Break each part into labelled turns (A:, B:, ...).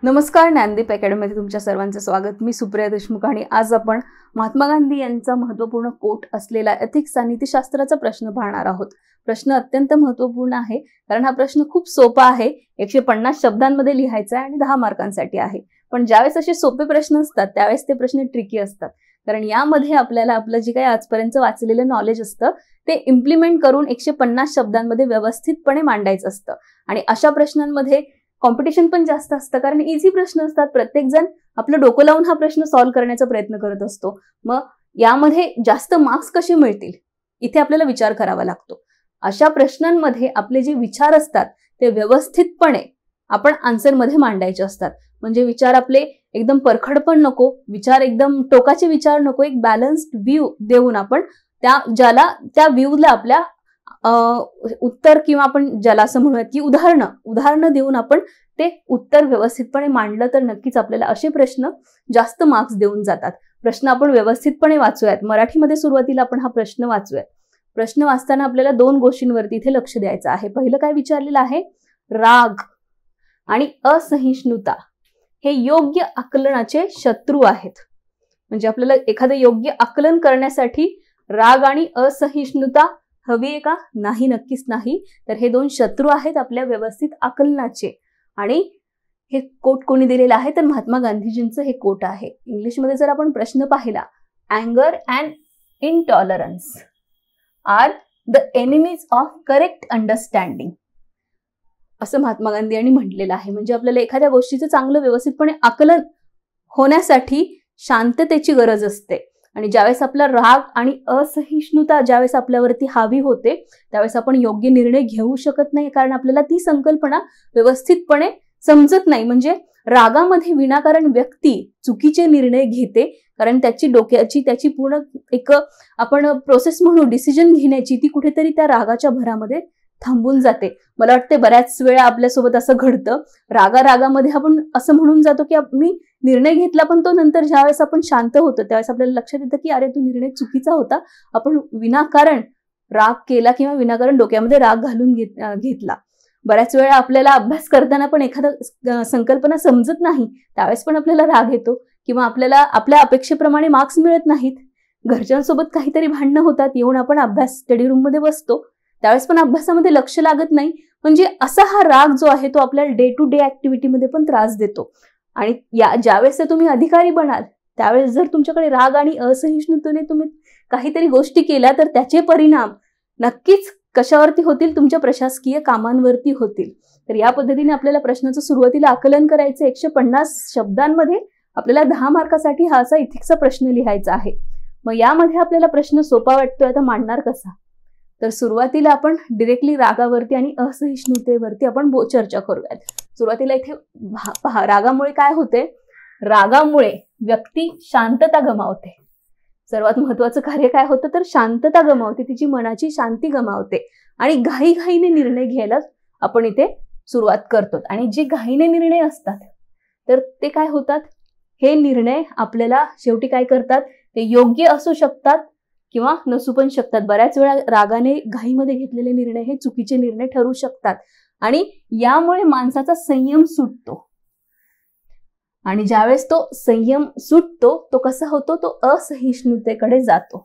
A: नमस्कार, ज्ञानदीप अकॅडमीमध्ये तुमच्या सर्वांचं स्वागत. मी सुप्रिया देशमुख आणि आज आपण महात्मा गांधी यांचा महत्त्वपूर्ण कोट असलेला एथिक्स आणि नीतिशास्त्राचा प्रश्न पाहणार आहोत. प्रश्न अत्यंत महत्त्वपूर्ण आहे कारण हा प्रश्न खूप सोपा आहे. 150 शब्दांमध्ये लिहायचा आहे आणि 10 मार्कांसाठी आहे. पण ज्यावेळेस असे सोपे प्रश्न असतात त्यावेळेस ते प्रश्न ट्रिकी असतात, कारण यामध्ये आपल्याला आपलं जे काही आजपर्यंत वाचलेलं नॉलेज असतं ते इम्प्लिमेंट करून 150 शब्दांमध्ये व्यवस्थितपणे मांडायचं असतं. आणि अशा प्रश्नांमध्ये कॉम्पिटिशन पण जास्त असतं, कारण इझी प्रश्न असतात. प्रत्येक जण आपलं डोकं लावून हा प्रश्न सॉल्व्ह करण्याचा प्रयत्न करत असतो. मग यामध्ये जास्त मार्क्स कसे मिळतील इथे आपल्याला विचार करावा लागतो. अशा प्रश्नांमध्ये आपले जे विचार असतात ते व्यवस्थितपणे आपण आन्सरमध्ये मांडायचे असतात. म्हणजे विचार आपले एकदम परखड पण नको, विचार एकदम टोकाचे विचार नको, एक बॅलन्स्ड व्ह्यू देऊन आपण त्या व्ह्यूला आपल्या उत्तर किंवा आपण ज्याला असं म्हणूयात की उदाहरणं देऊन आपण ते उत्तर व्यवस्थितपणे मांडलं तर नक्कीच आपल्याला असे प्रश्न जास्त मार्क्स देऊन जातात. प्रश्न आपण व्यवस्थितपणे वाचूयात. मराठीमध्ये सुरुवातीला आपण हा प्रश्न वाचूयात. प्रश्न वाचताना आपल्याला 2 गोष्टींवरती इथे लक्ष द्यायचं आहे. पहिलं काय विचारलेलं आहे, राग आणि असहिष्णुता हे योग्य आकलनाचे शत्रू आहेत. म्हणजे आपल्याला एखादं योग्य आकलन करण्यासाठी राग आणि असहिष्णुता हवी आहे का? नाही, नक्कीच नाही. तर हे 2 शत्रू आहेत आपल्या व्यवस्थित आकलनाचे. आणि हे कोट कोणी दिलेलं आहे तर महात्मा गांधीजींचं हे कोट आहे. इंग्लिशमध्ये जर आपण प्रश्न पाहिला, अँगर and intolerance are the enemies of correct understanding असं महात्मा गांधी यांनी म्हटलेलं आहे. म्हणजे आपल्याला एखाद्या गोष्टीचं चांगलं व्यवस्थितपणे आकलन होण्यासाठी शांततेची गरज असते. आणि ज्यावेळेस आपला राग आणि असहिष्णुता ज्यावेळेस आपल्यावरती हावी होते त्यावेळेस आपण योग्य निर्णय घेऊ शकत नाही, कारण आपल्याला ती संकल्पना व्यवस्थितपणे समजत नाही. म्हणजे रागामध्ये विनाकारण व्यक्ती चुकीचे निर्णय घेते, कारण त्याची पूर्ण एक आपण प्रोसेस म्हणू डिसिजन घेण्याची ती कुठेतरी त्या रागाच्या भरामध्ये थांबून जाते. मला वाटते बऱ्याच वेळा आपल्यासोबत असं घडतं. रागामध्ये आपण असं म्हणून जातो की मी निर्णय घेतला, पण तो नंतर ज्यावेळेस आपण शांत होतो त्यावेळेस आपल्याला लक्षात येतं की अरे तो निर्णय चुकीचा होता. आपण विनाकारण राग केला किंवा विनाकारण डोक्यामध्ये राग घालून घेतला. बऱ्याच वेळा आपल्याला अभ्यास करताना पण एखादा संकल्पना समजत नाही त्यावेळेस पण आपल्याला राग येतो, किंवा आपल्याला आपल्या अपेक्षेप्रमाणे मार्क्स मिळत नाहीत, घरच्यांसोबत काहीतरी भांडणं होतात, येऊन आपण स्टडी रूम मध्ये बसतो त्यावेळेस पण अभ्यासामध्ये लक्ष लागत नाही. म्हणजे असा हा राग जो आहे तो आपल्याला डे टू डे ऍक्टिव्हिटीमध्ये पण त्रास देतो. आणि ज्यावेळेस तुम्ही अधिकारी बनाल त्यावेळेस जर तुमच्याकडे राग आणि असहिष्णुतेने तुम्ही काहीतरी गोष्टी केल्या तर त्याचे परिणाम नक्कीच कशावरती होतील, तुमच्या प्रशासकीय कामांवरती होतील. तर या पद्धतीने आपल्याला प्रश्नाचं सुरुवातीला आकलन करायचं. 150 शब्दांमध्ये आपल्याला 10 मार्कासाठी हा असा इथिक्सचा प्रश्न लिहायचा आहे. मग यामध्ये आपल्याला प्रश्न सोपा वाटतोय, आता मांडणार कसा? तर सुरुवातीला आपण डिरेक्टली रागावरती आणि असहिष्णुतेवरती आपण चर्चा करूयात. सुरुवातीला इथे पहा, रागामुळे काय होते? रागामुळे व्यक्ती शांतता गमावते. सर्वात महत्वाचं कार्य काय होतं तर शांतता गमावते, तिची मनाची शांती गमावते आणि घाईघाईने निर्णय घ्यायला आपण इथे सुरुवात करतो. आणि जे घाईने निर्णय असतात तर ते काय होतात, हे निर्णय आपल्याला शेवटी काय करतात, ते योग्य असू शकतात किंवा नसू पण शकतात. बऱ्याच वेळा रागाने घाईमध्ये घेतलेले निर्णय हे चुकीचे निर्णय ठरू शकतात आणि यामुळे माणसाचा संयम सुटतो. आणि ज्यावेळेस तो संयम सुटतो तो कसा होतो, तो असहिष्णुतेकडे जातो.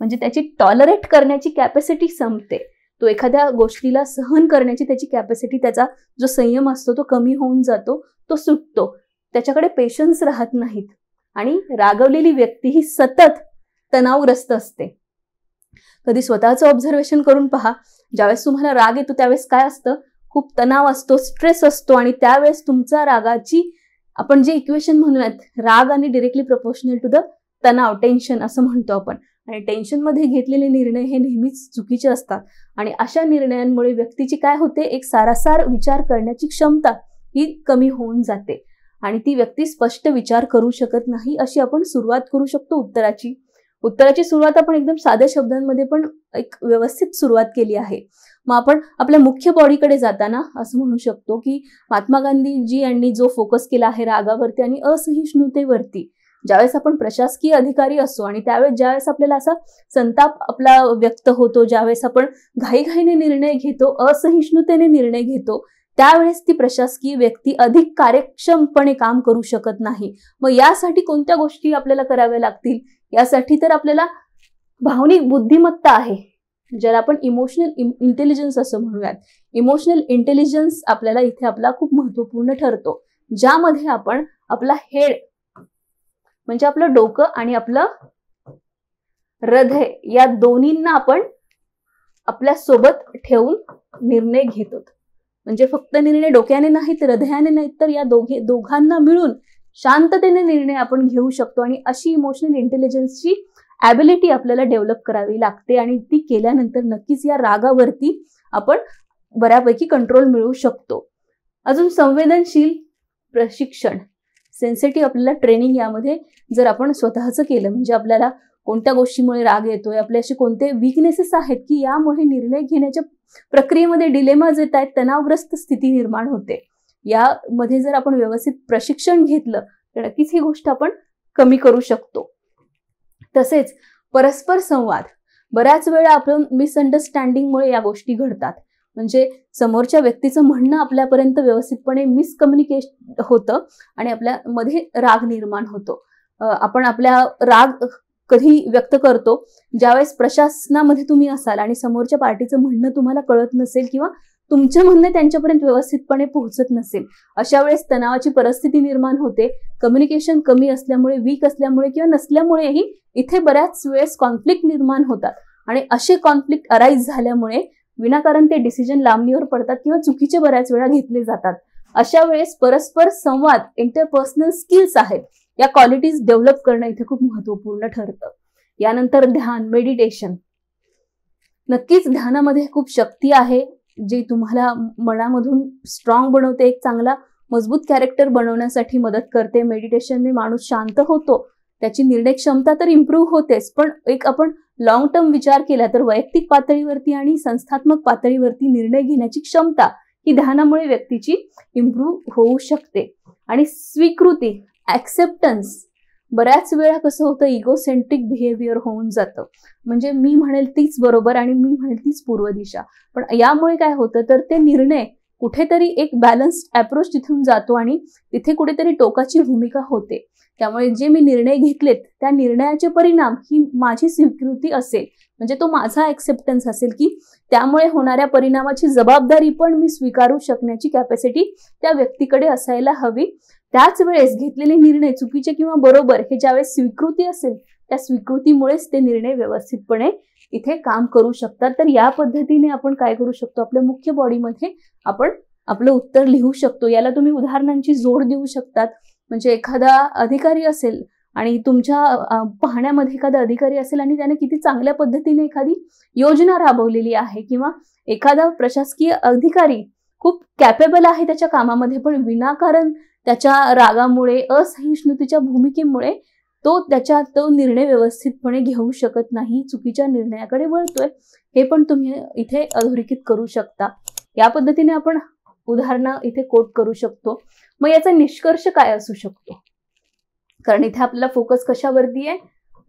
A: म्हणजे त्याची टॉलरेट करण्याची कॅपॅसिटी संपते. तो एखाद्या गोष्टीला सहन करण्याची त्याची कॅपॅसिटी, त्याचा जो संयम असतो तो कमी होऊन जातो, तो सुटतो. त्याच्याकडे पेशन्स राहत नाहीत. आणि रागवलेली व्यक्ती ही सतत तणावग्रस्त असते. कधी स्वतःचं ऑब्झर्वेशन करून पहा, ज्यावेळेस तुम्हाला राग येतो त्यावेळेस काय असतं, खूप तणाव असतो, स्ट्रेस असतो. आणि त्यावेळेस तुमचा रागाची आपण जे इक्वेशन म्हणूयात, राग आणि डिरेक्टली प्रपोर्शनल टू द तणाव, टेन्शन असं म्हणतो आपण. आणि टेन्शनमध्ये घेतलेले निर्णय हे नेहमीच चुकीचे असतात. आणि अशा निर्णयांमुळे व्यक्तीची काय होते, एक सारासार विचार करण्याची क्षमता ही कमी होऊन जाते आणि ती व्यक्ती स्पष्ट विचार करू शकत नाही. अशी आपण सुरुवात करू शकतो उत्तराची सुरुवात आपण एकदम साध्या शब्दांमध्ये पण एक व्यवस्थित सुरुवात केली आहे. मग आपण आपल्या मुख्य बॉडीकडे जाताना असं म्हणू शकतो की महात्मा गांधीजी यांनी जो फोकस केला आहे रागावरती आणि असहिष्णुतेवरती, ज्यावेळेस आपण प्रशासकीय अधिकारी असतो आणि त्यावेळेस ज्यावेळेस आपल्याला असा संताप आपला व्यक्त होतो, ज्यावेळेस आपण घाईघाईने निर्णय घेतो, असहिष्णुतेने निर्णय घेतो, त्यावेळेस ती प्रशासकीय व्यक्ती अधिक कार्यक्षमपणे काम करू शकत नाही. मग यासाठी कोणत्या गोष्टी आपल्याला कराव्या लागतील? यासाठी तर आपल्याला भावनिक बुद्धिमत्ता आहे, ज्याला आपण इमोशनल इंटेलिजन्स असं म्हणूयात. इमोशनल इंटेलिजन्स आपल्याला इथे आपला खूप महत्वपूर्ण ठरतो, ज्यामध्ये आपण आपला हेड म्हणजे आपलं डोकं आणि आपलं हृदय या दोन्हींना आपण आपल्या सोबत ठेवून निर्णय घेतो. म्हणजे फक्त निर्णय डोक्याने नाहीत, हृदयाने नाहीत, तर या दोघांना मिळून शांततेने निर्णय आपण घेऊ शकतो. आणि अशी इमोशनल इंटेलिजन्सची ॲबिलिटी आपल्याला डेव्हलप करावी लागते आणि ती केल्यानंतर नक्कीच या रागावरती आपण बऱ्यापैकी कंट्रोल मिळवू शकतो. अजून संवेदनशील प्रशिक्षण, सेन्सिटिव्ह आपल्याला ट्रेनिंग यामध्ये जर आपण स्वतःचं केलं, म्हणजे आपल्याला कोणत्या गोष्टीमुळे राग येतोय, आपले असे कोणते वीकनेसेस आहेत की यामुळे निर्णय घेण्याच्या प्रक्रियेमध्ये डिलेमाज येत आहेत, तणावग्रस्त स्थिती निर्माण होते, यामध्ये जर आपण व्यवस्थित प्रशिक्षण घेतलं तर नक्कीच ही गोष्ट आपण कमी करू शकतो. तसेच परस्पर संवाद, बऱ्याच वेळा आपण मिसअंडरस्टँडिंगमुळे या गोष्टी घडतात. म्हणजे समोरच्या व्यक्तीचं म्हणणं आपल्यापर्यंत व्यवस्थितपणे मिसकम्युनिकेट होतं आणि आपल्यामध्ये राग निर्माण होतो. आपण आपल्या राग कधी व्यक्त करतो ज्यावेळेस प्रशासनामध्ये तुम्ही असाल आणि समोरच्या पार्टीचं म्हणणं तुम्हाला कळत नसेल किंवा तुमचं म्हणणं त्यांच्यापर्यंत व्यवस्थितपणे पोहोचत नसेल. अशा वेळेस तणावाची परिस्थिती निर्माण होते. कम्युनिकेशन कमी असल्यामुळे, वीक असल्यामुळे किंवा नसल्यामुळेही इथे बऱ्याच वेळेस कॉन्फ्लिक्ट निर्माण होतात आणि असे कॉन्फ्लिक्ट अराईज झाल्यामुळे विनाकारण ते डिसिजन लांबणीवर पडतात किंवा चुकीचे बऱ्याच वेळा घेतले जातात. अशा वेळेस परस्पर संवाद, इंटरपर्सनल स्किल्स आहेत, या क्वालिटीज डेव्हलप करणं इथे खूप महत्वपूर्ण ठरतं. यानंतर ध्यान, मेडिटेशन. नक्कीच ध्यानामध्ये खूप शक्ती आहे, जी तुम्हाला मनामधून स्ट्रॉंग बनवते, एक चांगला मजबूत कॅरेक्टर बनवण्यासाठी मदत करते. मेडिटेशनने माणूस शांत होतो, त्याची निर्णय क्षमता तर इम्प्रूव्ह होतेच, पण एक आपण लॉंग टर्म विचार केला तर वैयक्तिक पातळीवरती आणि संस्थात्मक पातळीवरती निर्णय घेण्याची क्षमता ही ध्यानामुळे व्यक्तीची इम्प्रूव्ह होऊ शकते. आणि स्वीकृती, ऍक्सेप्टन्स, बऱ्याच वेळा कसं होतं, इगोसेंट्रिक बिहेवियर होऊन जातं. म्हणजे मी म्हणेल तीच बरोबर आणि मी म्हणेल तीच पूर्व दिशा. पण यामुळे काय होतं तर ते निर्णय कुठेतरी एक बॅलन्स्ड अप्रोच तिथून जातो आणि तिथे कुठेतरी टोकाची भूमिका होते. त्यामुळे जे मी निर्णय घेतलेत त्या निर्णयाचे परिणाम ही माझी स्वीकृती असेल, म्हणजे तो माझा ऍक्सेप्टन्स असेल की त्यामुळे होणाऱ्या परिणामाची जबाबदारी पण मी स्वीकारू शकण्याची कॅपॅसिटी त्या व्यक्तीकडे असायला हवी. त्याच वेळेस घेतलेले निर्णय चुकीचे किंवा बरोबर हे ज्यावेळेस स्वीकृती असेल, त्या स्वीकृतीमुळेच ते निर्णय व्यवस्थितपणे इथे काम करू शकतात. तर या पद्धतीने आपण काय करू शकतो, आपल्या मुख्य बॉडीमध्ये आपण आपलं उत्तर लिहू शकतो. याला तुम्ही उदाहरणांची जोड देऊ शकतात. म्हणजे एखादा अधिकारी असेल आणि तुमच्या पाहण्यामध्ये एखादा अधिकारी असेल आणि त्याने किती चांगल्या पद्धतीने एखादी योजना राबवलेली आहे किंवा एखादा प्रशासकीय अधिकारी खूप कॅपेबल आहे त्याच्या कामामध्ये, पण विनाकारण त्याच्या रागामुळे, असहिष्णुतेच्या भूमिकेमुळे तो निर्णय व्यवस्थितपणे घेऊ शकत नाही, चुकीच्या निर्णयाकडे वळतोय, हे पण तुम्ही इथे अधोरेखित करू शकता. या पद्धतीने आपण उदाहरणं इथे कोट करू शकतो. मग याचा निष्कर्ष काय असू शकतो, कारण इथे आपल्याला फोकस कशावरती आहे,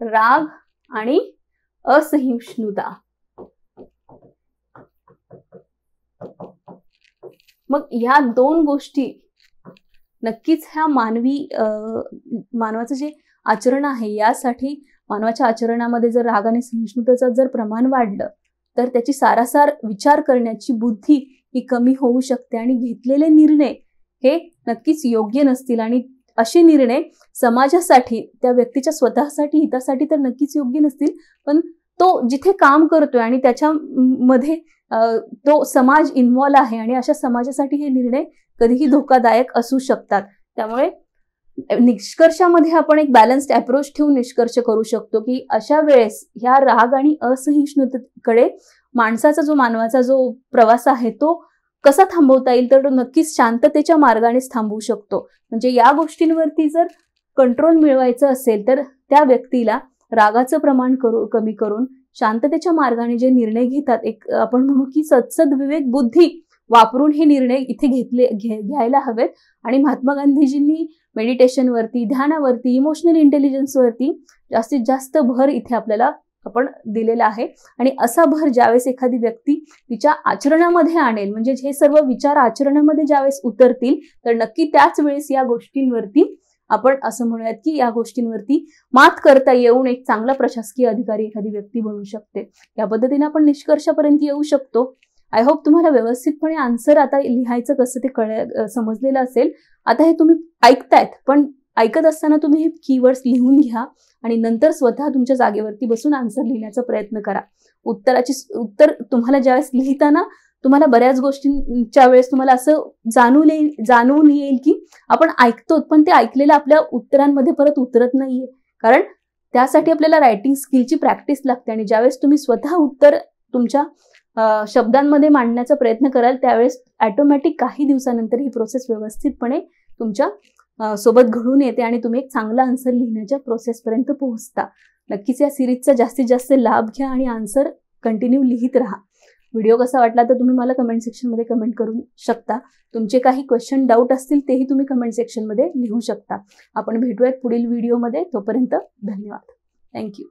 A: राग आणि असहिष्णुता. मग ह्या दोन गोष्टी नक्कीच ह्या मानवाचं जे आचरण आहे, यासाठी मानवाच्या आचरणामध्ये जर राग आणि सहिष्णुतेचं जर प्रमाण वाढलं तर त्याची सारासार विचार करण्याची बुद्धी ही कमी होऊ शकते आणि घेतलेले निर्णय हे नक्कीच योग्य नसतील आणि असे निर्णय समाजासाठी, त्या व्यक्तीच्या स्वतःसाठी, हितासाठी तर नक्कीच योग्य नसतील, पण तो जिथे काम करतोय आणि त्याच्यामध्ये तो समाज इन्व्हॉल्व आहे आणि अशा समाजासाठी हे निर्णय कधीही धोकादायक असू शकतात. त्यामुळे निष्कर्षामध्ये आपण एक बॅलन्स्ड अप्रोच ठेवून निष्कर्ष करू शकतो की अशा वेळेस ह्या राग आणि असहिष्णुतेकडे मानवाचा जो प्रवास आहे तो कसा थांबवता येईल, तर तो नक्कीच शांततेच्या मार्गानेच थांबवू शकतो. म्हणजे या गोष्टींवरती जर कंट्रोल मिळवायचं असेल तर त्या व्यक्तीला रागाचं प्रमाण कमी करून शांततेच्या मार्गाने जे निर्णय घेतात, एक आपण म्हणू की सद्विवेक बुद्धी वापरून हे निर्णय इथे घ्यायला हवेत. आणि महात्मा गांधीजींनी मेडिटेशनवरती, ध्यानावरती, इमोशनल इंटेलिजन्सवरती जास्तीत जास्त भर इथे आपल्याला आपण दिलेला आहे. आणि असा भर ज्यावेळेस एखादी व्यक्ती तिच्या आचरणामध्ये आणेल, म्हणजे हे सर्व विचार आचरणामध्ये ज्यावेळेस उतरतील, तर नक्की त्याच वेळेस या गोष्टींवरती आपण असं म्हणूयात की या गोष्टींवरती मात करता येऊन एक चांगला प्रशासकीय अधिकारी एखादी व्यक्ती बनू शकते. या पद्धतीने आपण निष्कर्षापर्यंत येऊ शकतो. आय होप तुम्हाला व्यवस्थितपणे आन्सर आता लिहायचं कसं ते समजलेलं असेल. आता हे तुम्ही ऐकतायत, पण ऐकत असताना तुम्ही हे कीवर्ड्स लिहून घ्या आणि नंतर स्वतः तुमच्या जागेवरती बसून आन्सर लिहिण्याचा प्रयत्न करा. उत्तर तुम्हाला ज्यावेळेस लिहिताना तुम्हाला बऱ्याच गोष्टींच्या वेळेस तुम्हाला असं जाणून येईल की आपण ऐकतो, पण ते ऐकलेलं आपल्या उत्तरांमध्ये परत उतरत नाहीये. कारण त्यासाठी आपल्याला रायटिंग स्किलची प्रॅक्टिस लागते. आणि ज्यावेळेस तुम्ही स्वतः उत्तर तुमच्या शब्दांमध्ये मांडण्याचा प्रयत्न कराल, त्यावेळेस ऑटोमॅटिक काही दिवसानंतर ही प्रोसेस व्यवस्थितपणे तुमच्या सोबत घडून येते आणि तुम्ही एक चांगला आन्सर लिहिण्याच्या प्रोसेसपर्यंत पोहोचता. नक्कीच या सिरीजचा जास्तीत जास्त लाभ घ्या आणि आन्सर कंटिन्यू लिहित राहा. व्हिडिओ कसा वाटला तर तुम्ही मला कमेंट सेक्शनमध्ये कमेंट करू शकता. तुमचे काही क्वेश्चन, डाऊट असतील तेही तुम्ही कमेंट सेक्शनमध्ये लिहू शकता. आपण भेटूयात पुढील व्हिडिओमध्ये. तोपर्यंत धन्यवाद. थँक्यू.